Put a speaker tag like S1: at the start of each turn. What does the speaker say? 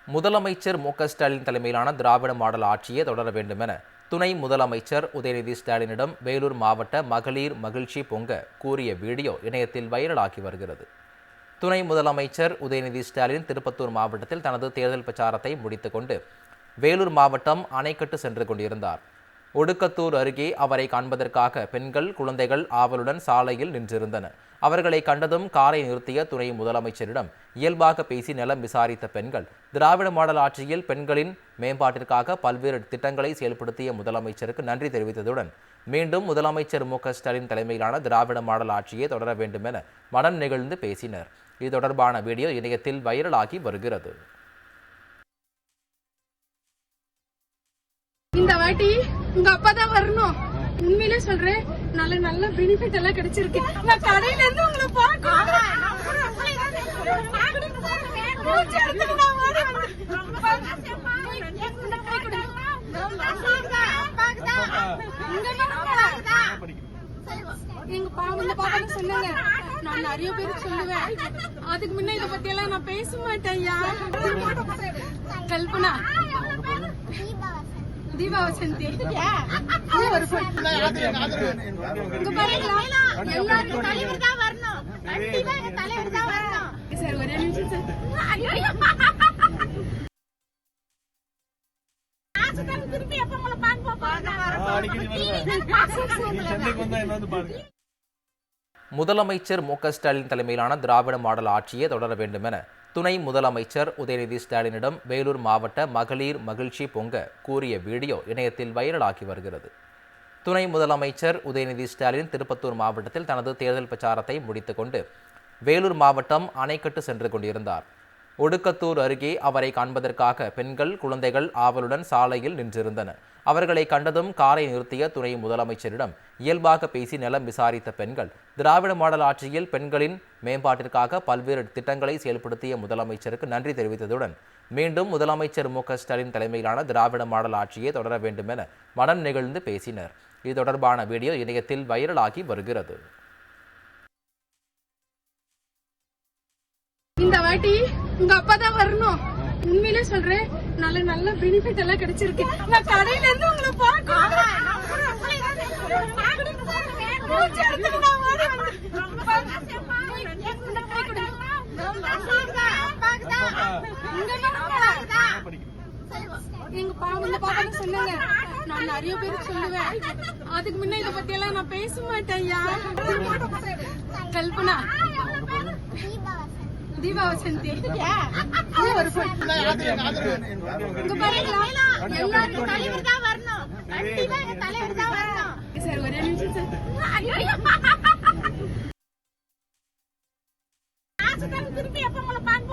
S1: முதலமைச்சர் மு.க.ஸ்டாலின் தலைமையிலான திராவிட மாடல் ஆட்சியே தொடர வேண்டும் என துணை முதலமைச்சர் உதயநிதி ஸ்டாலினிடம் வேலூர் மாவட்ட மகளிர் மகிழ்ச்சி பொங்க கூறிய வீடியோ இணையத்தில் வைரலாகி வருகிறது. துணை முதலமைச்சர் உதயநிதி ஸ்டாலின் திருப்பத்தூர் மாவட்டத்தில் தனது தேர்தல் பிரச்சாரத்தை முடித்துக்கொண்டு வேலூர் மாவட்டம் அணைக்கட்டு சென்று கொண்டிருந்தார். ஒடுக்கத்தூர் அருகே அவரை காண்பதற்காக பெண்கள், குழந்தைகள் ஆவலுடன் சாலையில் நின்றிருந்தனர். அவர்களை கண்டதும் காரை நிறுத்திய துணை முதலமைச்சரிடம் இயல்பாக பேசி நலம் விசாரித்த பெண்கள், திராவிட மாடல் ஆட்சியில் பெண்களின் மேம்பாட்டிற்காக பல்வேறு திட்டங்களை செயல்படுத்திய முதலமைச்சருக்கு நன்றி தெரிவித்ததுடன் மீண்டும் முதலமைச்சர் மு.க.ஸ்டாலின் தலைமையிலான திராவிட மாடல் ஆட்சியே தொடர வேண்டும் என மனம் நெகிழ்ந்து பேசினர். இது தொடர்பான வீடியோ இணையத்தில் வைரலாகி வருகிறது.
S2: இந்த வாட்டி உங்க அப்பா தான் வரணும். உண்மையிலே சொல்றேன், நல்ல பெனிஃபிட் எல்லாம் கிடைச்சிருக்கு. நான் கடையில இருந்து உங்களை எங்க பாப்பா சொன்னாங்க, நான் நிறைய பேருக்கு சொல்லுவேன். அதுக்கு முன்ன இதை பத்தி எல்லாம் நான் பேச மாட்டேன். கல்பனா, தீபா வசந்தி, சார் ஒரே நிமிஷம்
S1: முதலமைச்சர் மு.க.ஸ்டாலின் தலைமையிலான திராவிட மாடல் ஆட்சியே தொடர வேண்டும் என துணை முதலமைச்சர் உதயநிதி ஸ்டாலினிடம் வேலூர் மாவட்ட மகளிர் மகிழ்ச்சி பொங்க கூறிய வீடியோ இணையத்தில் வைரலாகி வருகிறது. துணை முதலமைச்சர் உதயநிதி ஸ்டாலின் திருப்பத்தூர் மாவட்டத்தில் தனது தேர்தல் பிரச்சாரத்தை முடித்துக்கொண்டு வேலூர் மாவட்டம் அணைக்கட்டு சென்று கொண்டிருந்தார். ஒடுக்கத்தூர் அருகே அவரை காண்பதற்காக பெண்கள், குழந்தைகள் ஆவலுடன் சாலையில் நின்றிருந்தனர். அவர்களை கண்டதும் காரை நிறுத்திய துணை முதலமைச்சரிடம் இயல்பாக பேசி நலம் விசாரித்த பெண்கள், திராவிட மாடல் ஆட்சியில் பெண்களின் மேம்பாட்டிற்காக பல்வேறு திட்டங்களை செயல்படுத்திய முதலமைச்சருக்கு நன்றி தெரிவித்ததுடன் மீண்டும் முதலமைச்சர் மு.க.ஸ்டாலின் தலைமையிலான திராவிட மாடல் ஆட்சியே தொடர வேண்டும் என மனம் நெகிழ்ந்து பேசினர். இது தொடர்பான வீடியோ இணையத்தில் வைரலாகி வருகிறது.
S2: இந்த வாட்டி உங்க அப்பா தான் வரணும். உண்மையிலே சொல்றேன், நல்ல பெனிஃபிட் எல்லாம் கிடைச்சிருக்கு. நான் கடையில இருந்து உங்களை எங்க பாப்பா சொன்னாங்க, நான் நிறைய பேருக்கு சொல்லுவேன். அதுக்கு முன்ன இதை பத்தி எல்லாம் நான் பேச மாட்டேன். கல்பனா, தீபா வசந்தி, சார் ஒரே நிமிஷம்
S3: திருப்பி எப்ப உங்களை பார்க்க